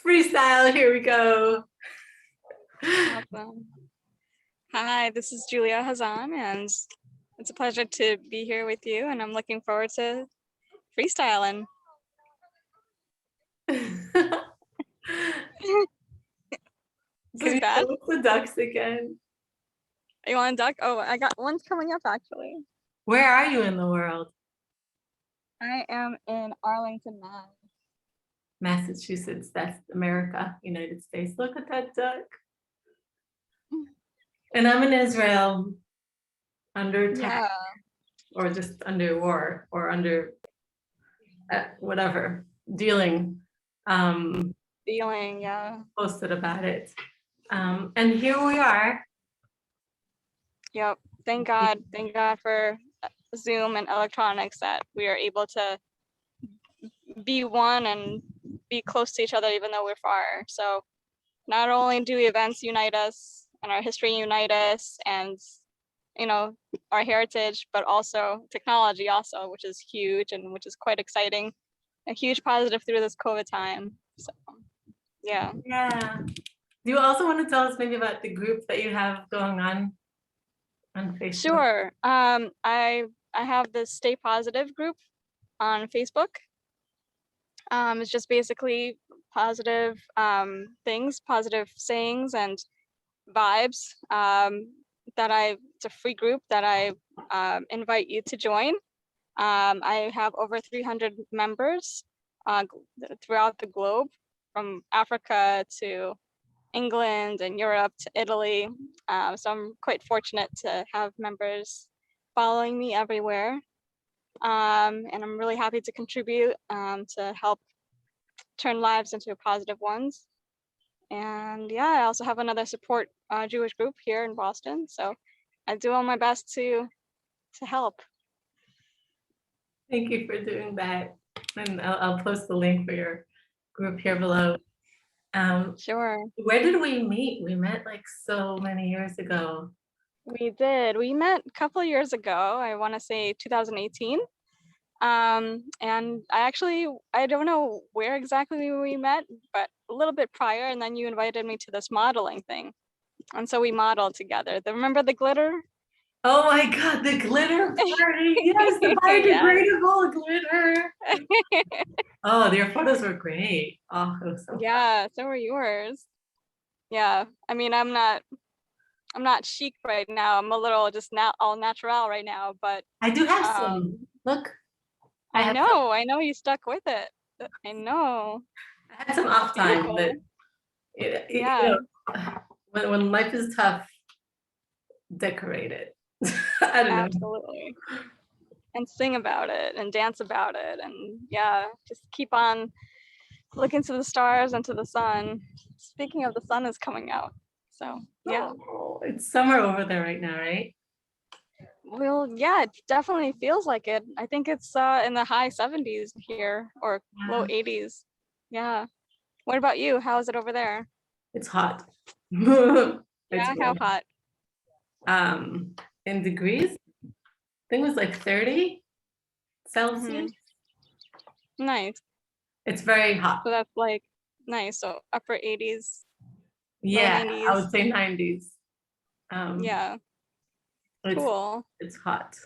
Freestyle, here we go. Awesome. Hi, this is Julia Hazan, and it's a pleasure to be here with you, and I'm looking forward to freestyling. Can This is you bad. show us the ducks again? You want a duck? Oh, I got one's coming up actually. Where are you in the world? I am in Arlington, Mass. Massachusetts, that's America, United States. Look at that duck. And I'm in Israel, under attack, or just under war, or under whatever, dealing. Feeling, yeah. Posted about it. And here we are. Yep. Thank God for Zoom and electronics that we are able to be one and be close to each other even though we're far. So not only do events unite us and our history unite us and our heritage, but also technology also, which is huge and which is quite exciting. A huge positive through this COVID time. So yeah. Yeah. Do you also want to tell us maybe about the group that you have going on Facebook? Sure. I have this Stay Positive group on Facebook. It's just basically positive things, positive sayings and vibes it's a free group that I invite you to join. I have over 300 members throughout the globe, from Africa to England and Europe to Italy. So I'm quite fortunate to have members following me everywhere. And I'm really happy to contribute to help turn lives into positive ones. And yeah, I also have another support Jewish group here in Boston. So I do all my best to help. Thank you for doing that. And I'll post the link for your group here below. Sure. Where did we meet? We met like so many years ago. We did. We met a couple of years ago. I want to say 2018. And I don't know where exactly we met, but a little bit prior. And then you invited me to this modeling thing. And so we modeled together. Remember the glitter? Oh my God, the glitter party. Yes, the biodegradable glitter. Oh, your photos were great. Oh, it was so fun. So were yours. Yeah. I mean, I'm not chic right now. I'm a little just all natural right now, but I do have some. Look. I know you stuck with it. I know. I had some off time, but when life is tough, decorate it. I don't know. Absolutely. And sing about it and dance about it, and just keep on looking to the stars and to the sun. Speaking of, the sun is coming out, so yeah. Oh, it's summer over there right now, right? Well, yeah, it definitely feels like it. I think it's in the high 70s here, or low 80s. Yeah. What about you? How is it over there? It's hot. How hot? In degrees, I think it was like 30 Celsius. Nice. It's very hot. So that's like nice. So upper 80s. Yeah, 90s. I would say 90s. Yeah. Cool. It's hot.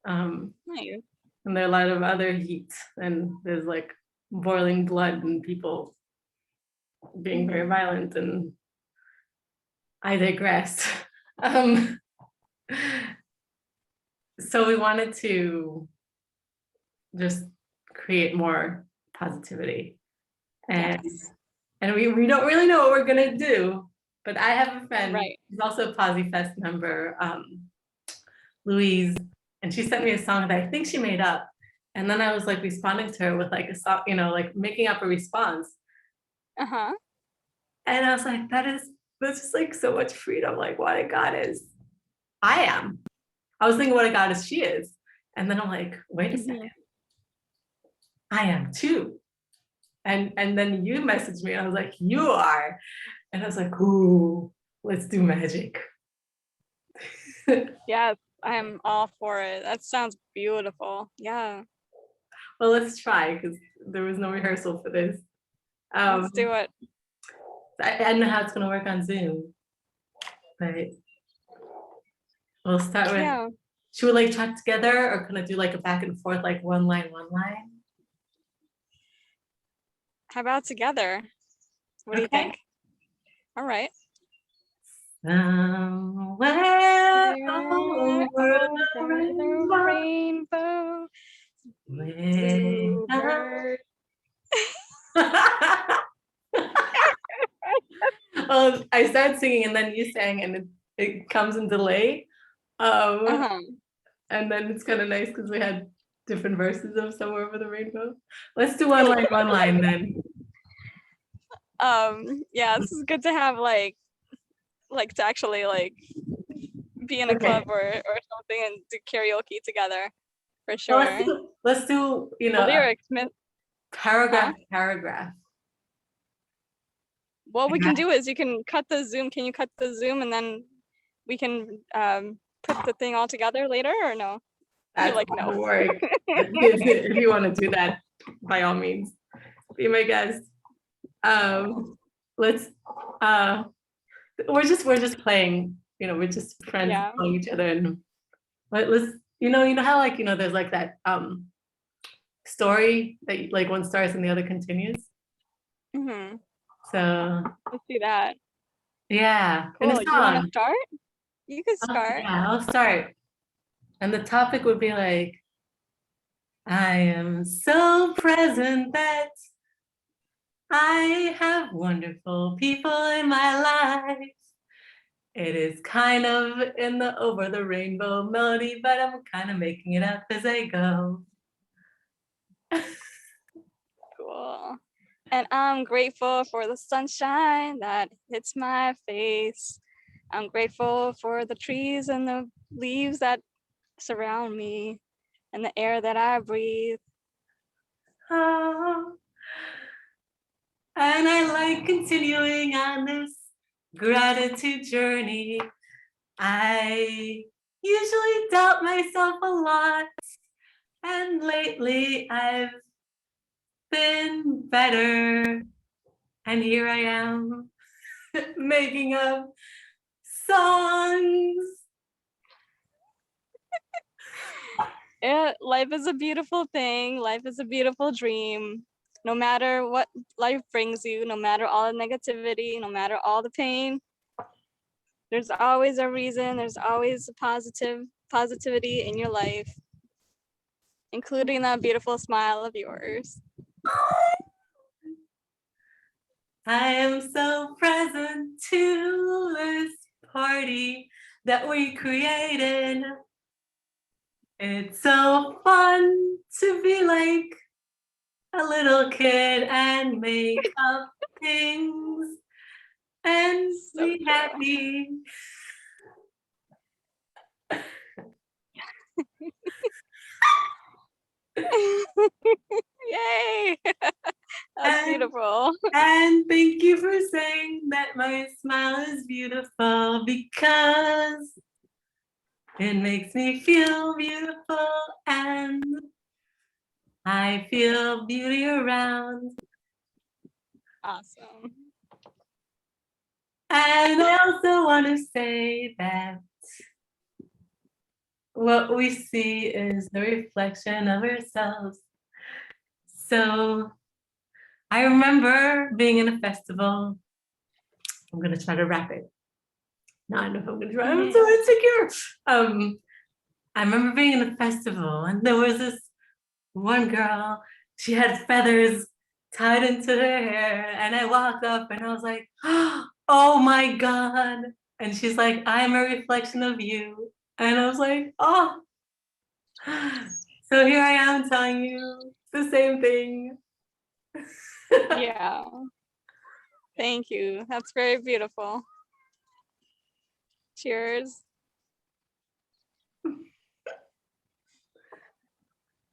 Nice. And there are a lot of other heat, and there's like boiling blood and people being very violent, and I digress. So we wanted to just create more positivity, and we don't really know what we're gonna do, but I have a friend who's also a Posi Fest member, Louise, and she sent me a song that I think she made up, and then I was like responding to her with like a song, like making up a response. And I was like, that's just like so much freedom. Like, what a goddess I am. I was thinking what a goddess she is. And then I'm like, wait a second. I am too. And then you messaged me and I was like, you are. And I was like, ooh, let's do magic. Yeah, I'm all for it. That sounds beautiful. Yeah. Well, let's try, because there was no rehearsal for this. Let's do it. I don't know how it's gonna work on Zoom, but we'll start with, Yeah. should we like chat together or can I do like a back and forth, like one line, one line? How about together? What do you Okay. think? All right. Somewhere There over the over the rainbow, rainbow, way bluebird. up. Oh, I started singing and then you sang and it comes in delay. Um, Uh-huh. and then it's kind of nice because we had different verses of Somewhere Over the Rainbow. Let's do one line then. Yeah, this is good to have like to actually like be in a Okay. club or something and do karaoke together for Well, sure. let's do, you The know, lyrics, huh? paragraph, paragraph. What we can Okay. do is you can cut the Zoom. Can you cut the Zoom and then we can put the thing all together later or no? You're That's like, a lot no. of work. If you want to do that, by all means, be my guest. Let's we're just playing, you know, we're just friends Yeah. knowing each other and let's, you know how like, you know, there's like that story that like one starts and the other continues. Mm-hmm. So Let's do that. yeah, in a Cool. You want to song. start? You could start. Yeah, I'll start. And the topic would be like, I am so present that I have wonderful people in my life. It is kind of in the over the rainbow melody, but I'm kind of making it up as I go. Cool. And I'm grateful for the sunshine that hits my face. I'm grateful for the trees and the leaves that surround me and the air that I breathe. Oh, and I like continuing on this gratitude journey. I usually doubt myself a lot, and lately I've been better. And here I am making up songs. Life is a beautiful thing. Life is a beautiful dream. No matter what life brings you, no matter all the negativity, no matter all the pain, there's always a reason. There's always a positivity in your life, including that beautiful smile of yours. I am so present to this party that we created. It's so fun to be like a little kid and make up things and So be true. happy. Yay! That's And, beautiful. and thank you for saying that my smile is beautiful because it makes me feel beautiful and I feel beauty around. Awesome. And I also want to say that what we see is the reflection of ourselves. So I remember being in a festival. I'm gonna try to wrap it. No, I don't know if I'm gonna try. I'm so insecure. I remember being in a festival and there was this one girl. She had feathers tied into her hair, and I walked up and I was like, "Oh my god!" And she's like, "I'm a reflection of you," and I was like, "Oh." So here I am telling you the same thing. Yeah. Thank you. That's very beautiful. Cheers.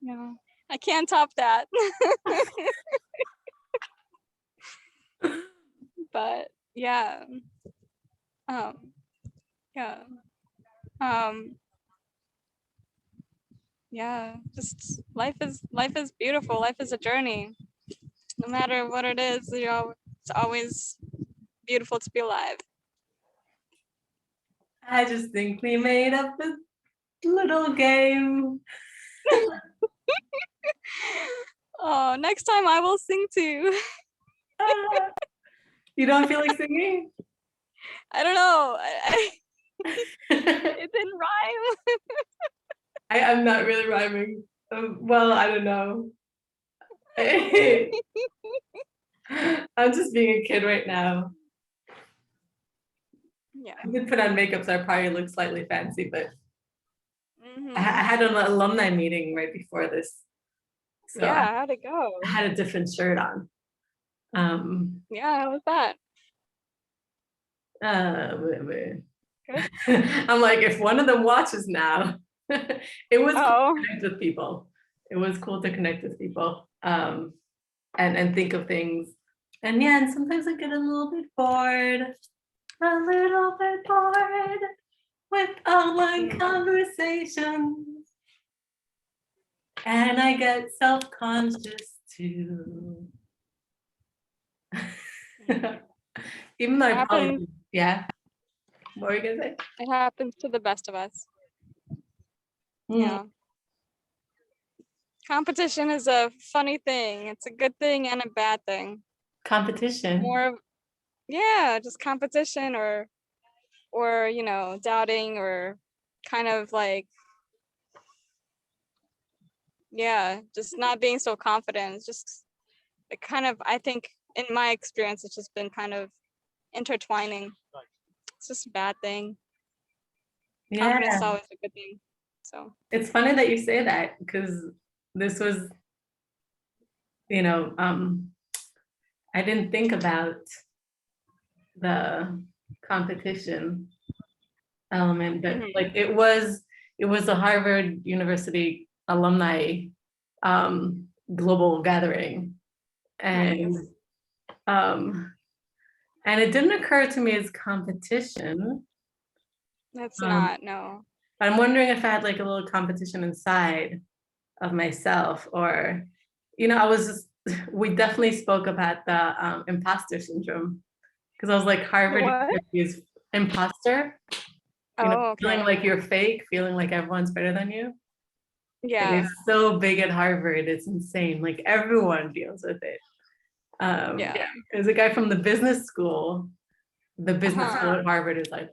No, I can't top that. But yeah. Um, yeah. Um, yeah. Just life is beautiful. Life is a journey. No matter what it is, it's always beautiful to be alive. I just think we made up a little game. Oh, next time I will sing too. You don't feel like singing? I don't know. It didn't rhyme. I'm not really rhyming. Well, I don't know. I'm just being a kid right now. Yeah. I did put on makeup, so I probably look slightly fancy, but Mhm. I had an alumni meeting right before this. So Yeah, how'd it go? I had a different shirt on. Yeah, how was that? Wait, wait. Good. I'm like, if one of them watches now, it was cool Oh, to connect with people. It was cool to connect with people, and think of things. And yeah, and sometimes I get a little bit bored, with online conversations, and I get self-conscious too. Even though I probably, happens. yeah. What were you gonna say? It happens to the best of us. Mm, Yeah. Competition is a funny thing. It's a good thing and a bad thing. competition. More of, yeah, just competition or doubting or kind of like, yeah, just not being so confident. It's just it kind of, I think in my experience, it's just been kind of intertwining. It's just a bad thing. Confidence is Yeah, always a good thing. So it's funny that you say that because this was, you know, I didn't think about the competition element, but mhm, like it was a Harvard University alumni global gathering, and nice. um, and it didn't occur to me as competition. That's Um, not, no. I'm wondering if I had like a little competition inside of myself, or, I was just, we definitely spoke about the imposter syndrome, because I was like, Harvard What? University is imposter, Oh, feeling okay. like you're fake, feeling like everyone's better than you. It Yeah, is so big at Harvard, it's insane. Like everyone deals with it. yeah. There's a guy from the business school. The business Uh-huh. school at Harvard is like,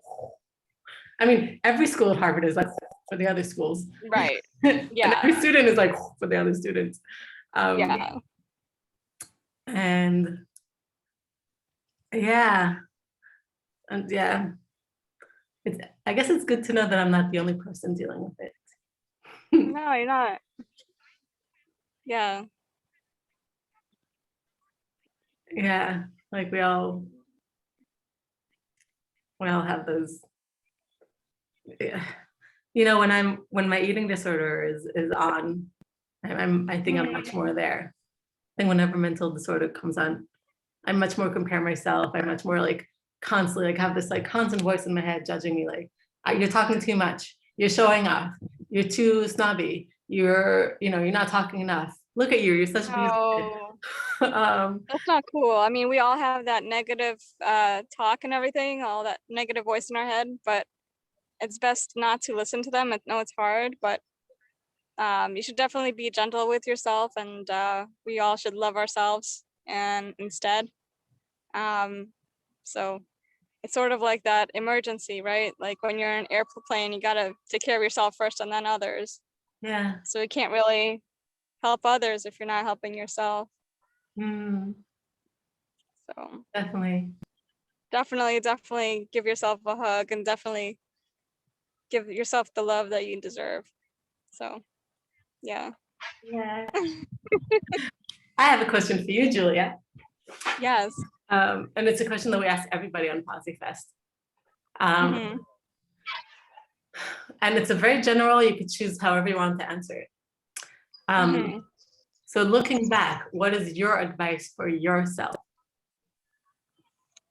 I mean, every school at Harvard is like for the other schools. Right. And Yeah, every student is like for the other students. yeah. And yeah, and yeah, it's, I guess it's good to know that I'm not the only person dealing with it. No, you're not. Yeah. Yeah, like we all have those. Yeah. When my eating disorder is on, I think I'm much Mhm. more there. I think whenever mental disorder comes on, I much more compare myself. I much more like constantly like have this like constant voice in my head judging me like, you're talking too much, you're showing off, you're too snobby, you're not talking enough. Look at you, you're such a beautiful kid. No, um, that's not cool. I mean, we all have that negative talk and everything, all that negative voice in our head, but it's best not to listen to them. I know it's hard, but you should definitely be gentle with yourself, and we all should love ourselves and instead. Um, so it's sort of like that emergency, right? Like when you're in an airplane, you gotta take care of yourself first and then others. yeah. So you can't really help others if you're not helping yourself. Mm, So definitely. definitely give yourself a hug and definitely give yourself the love that you deserve. So yeah. Yeah. I have a question for you, Julia. Yes. And it's a question that we ask everybody on PosiFest. Um, Hmm. and it's a very general, you could choose however you want to answer it. Hmm. So looking back, what is your advice for yourself?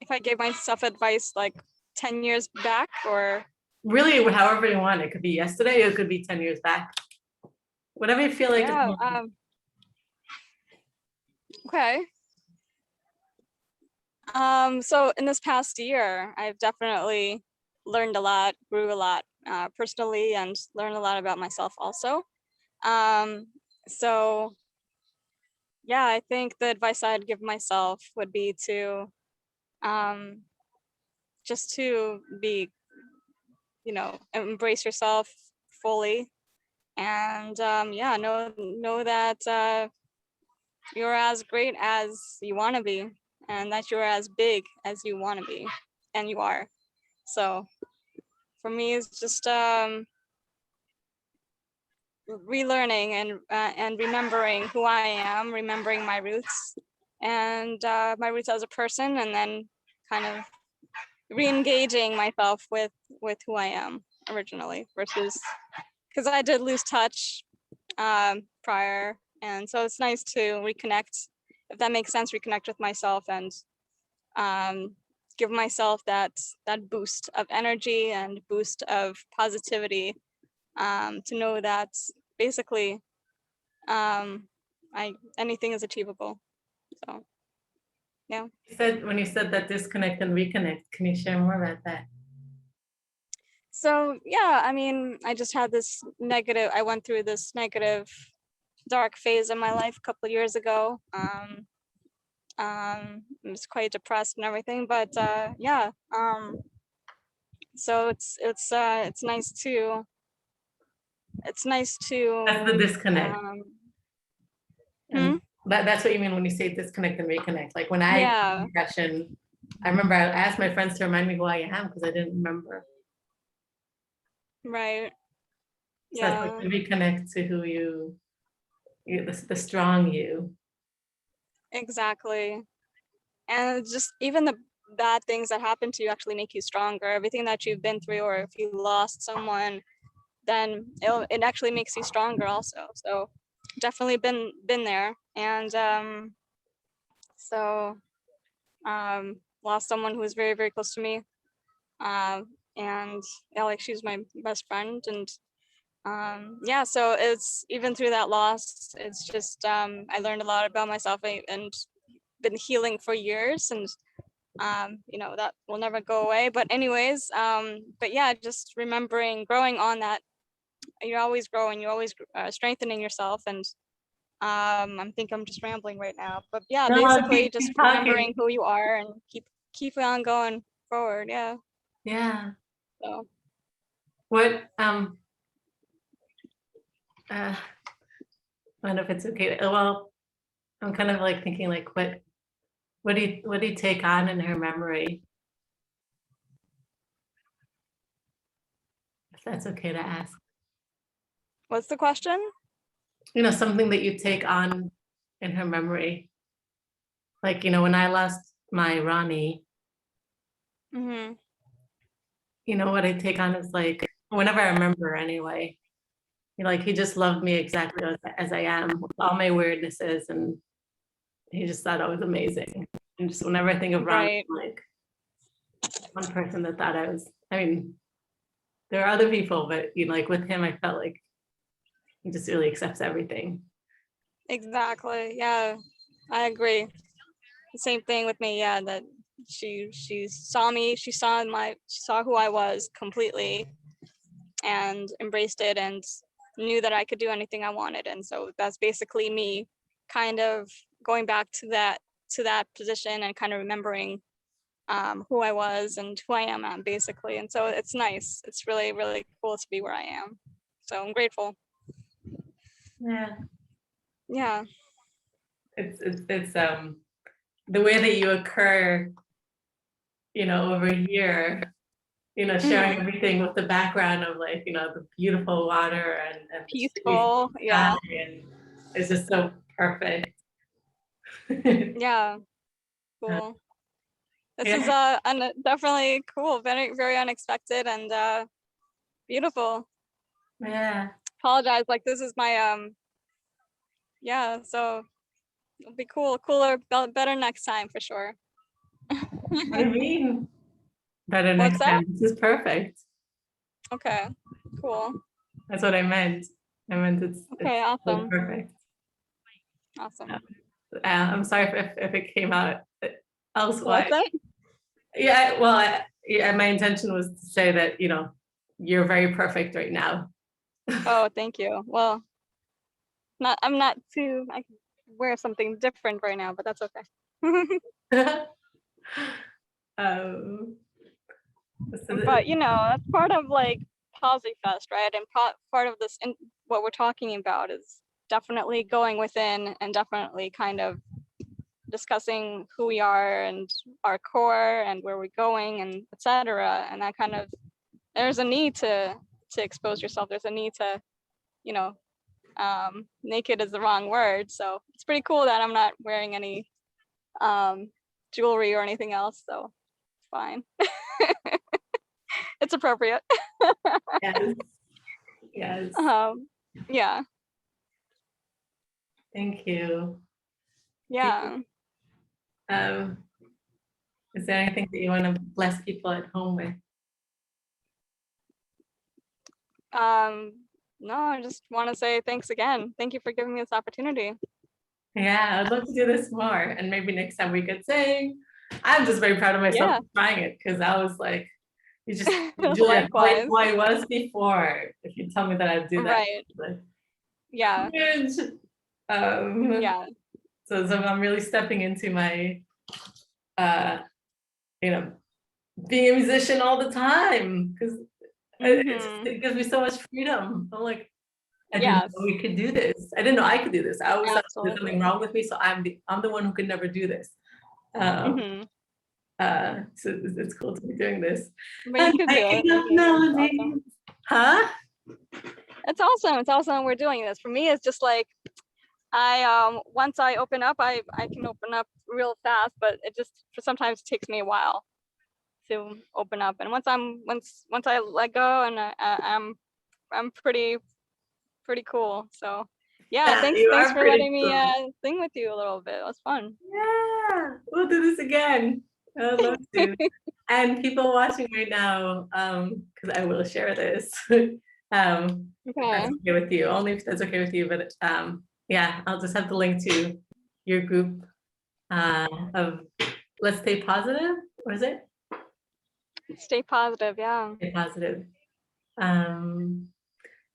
If I gave myself advice like 10 years back or Really, however you want. It could be yesterday, it could be 10 years back. Whatever you feel like. yeah, okay. So in this past year, I've definitely learned a lot, grew a lot personally, and learned a lot about myself also. So yeah, I think the advice I'd give myself would be to um, just to be, embrace yourself fully, and yeah, know that you're as great as you want to be, and that you're as big as you want to be, and you are. So for me, it's just relearning and remembering who I am, remembering my roots, and my roots as a person, and then kind of re-engaging myself with who I am originally, versus because I did lose touch prior, and so it's nice to reconnect, if that makes sense, reconnect with myself, and um, give myself that boost of energy and boost of positivity, to know that basically anything is achievable. So yeah. You said, when you said that disconnect and reconnect, can you share more about that? So yeah, I mean, I went through this negative, dark phase in my life a couple of years ago. I was quite depressed and everything, but yeah. So it's nice That's the to disconnect. um, And hmm? that's what you mean when you say disconnect and reconnect. Like when I had Yeah, depression, I remember I asked my friends to remind me who I am because I didn't remember. right. So that's like Yeah, to reconnect to who the strong you. exactly. And just even the bad things that happen to you actually make you stronger. Everything that you've been through, or if you lost someone, then it actually makes you stronger also. So definitely been there. And so lost someone who was very, very close to me. And yeah, like she's my best friend. And yeah, so it's even through that loss, it's just I learned a lot about myself, and been healing for years, and that will never go away. But anyways, but yeah, just remembering, growing on that, you're always growing, you're always strengthening yourself. And I think I'm just rambling right now, but yeah, No, basically just keep remembering talking. who you are, and keep on going forward. Yeah. Yeah. So What I don't know if it's okay. Well, I'm kind of like thinking like what do you take on in her memory? If that's okay to ask. what's the question? Something that you take on in her memory. Like, when I lost my Ronnie, Mm-hmm. what I take on is like, whenever I remember anyway, like he just loved me exactly as I am, with all my weirdnesses, and he just thought I was amazing. And just whenever I think of Ronnie, Right. I'm like one person that thought I mean, there are other people, but like with him, I felt like he just really accepts everything. Exactly. Yeah, I agree. The same thing with me. Yeah, that she saw me, she saw who I was completely, and embraced it, and knew that I could do anything I wanted. And so that's basically me kind of going back to that position, and kind of remembering who I was and who I am at, basically. And so it's nice. It's really, really cool to be where I am. So I'm grateful. Yeah, Yeah. it's the way that you occur, over here, sharing Hmm. everything with the background of like, the beautiful water and the trees and Peaceful. the sky, Yeah. and it's just so perfect. Yeah. Yeah. Cool. This is Yeah. definitely cool. Very, very unexpected, and beautiful. Yeah. Apologize. Like this is my yeah. So it'll be cooler, better next time for sure. What do you mean? Better What's next that? time. This is perfect. Okay. Cool. That's what I meant. I meant it's Okay. so Awesome. perfect. Awesome. I'm sorry if it came out else What's why? that? Yeah, well, yeah, my intention was to say that, you're very perfect right now. Oh, thank you. Well, I'm not too, I can wear something different right now, but that's okay. Um, so But that's part of like Posi Fest, right? And part of this, what we're talking about is definitely going within and definitely kind of discussing who we are and our core and where we're going and etc. And that kind of, there's a need to expose yourself. There's a need to, you know, naked is the wrong word. So it's pretty cool that I'm not wearing any jewelry or anything else. So it's fine. It's appropriate. yes, yes, Yeah, thank you. yeah. Um, is there anything that you want to bless people at home with? No, I just want to say thanks again. Thank you for giving me this opportunity. Yeah, I'd love to do this more, and maybe next time we could sing. I'm just very proud of myself Yeah. for trying it, because I was like, Julia, Likewise. who I was before. If you tell me that I'd do that, Right. like, Yeah. cringe. Um, Yeah. so I'm really stepping into my, uh, you know, being a musician all the time, because Mm-hmm. it gives me so much freedom. I'm like, I didn't Yes. know we could do this. I didn't know I could do this. I always thought there's something Absolutely. wrong with me, so I'm the one who could never do this. Um, Mm-hmm. so it's cool to be doing this. But you I'm could do it. making You up could do it. It's melodies. awesome. Huh? It's awesome. It's awesome we're doing this. For me, it's just like I once I open up, I can open up real fast, but it just sometimes takes me a while to open up. And once I let go, and I'm pretty cool. So yeah, Yeah, thanks you thanks are for pretty letting me cool. sing with you a little bit. It was fun. Yeah, we'll do this again. I would love to. And people watching right now, because I will share this, if that's Okay. okay with you, only if that's okay with you, but yeah, I'll just have the link to your group of Let's Stay Positive. What is it? Stay positive. Yeah. Stay Positive. And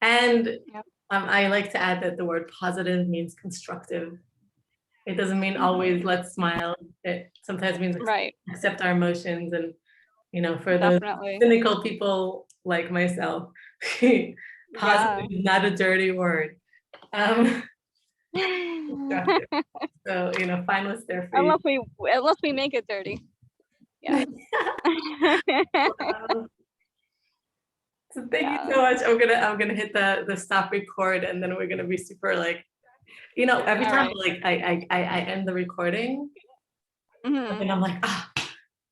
Yep. I like to add that the word positive means constructive. It doesn't mean always Mhm. let's smile. It sometimes means Right. accept our emotions. And, for those Definitely. cynical people like myself, positive Yeah. is not a dirty word. Um, constructive. So, find what's there for you. Unless we make it dirty. Yeah. So thank you Yeah. so much. I'm gonna hit the stop record, and then we're gonna be super like, every All time right. like I end the recording, and Hmm. then I'm like,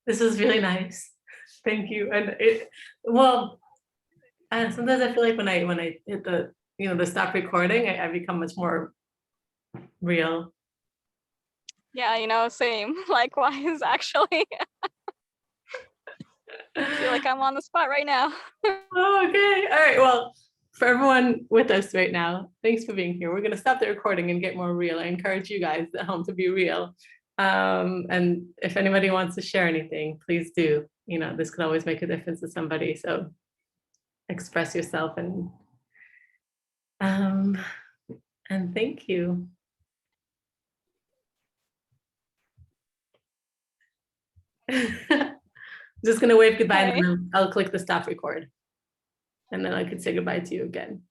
this was really nice. Thank you. And well, sometimes I feel like when I hit the stop recording, I become much more real. Yeah, same. Likewise, actually. I feel like I'm on the spot right now. Oh, okay. All right. Well, for everyone with us right now, thanks for being here. We're gonna stop the recording and get more real. I encourage you guys at home to be real. And if anybody wants to share anything, please do. This could always make a difference to somebody. So express yourself um and thank you. Just gonna wave goodbye, and Okay. then I'll click the stop record, and then I could say goodbye to you again.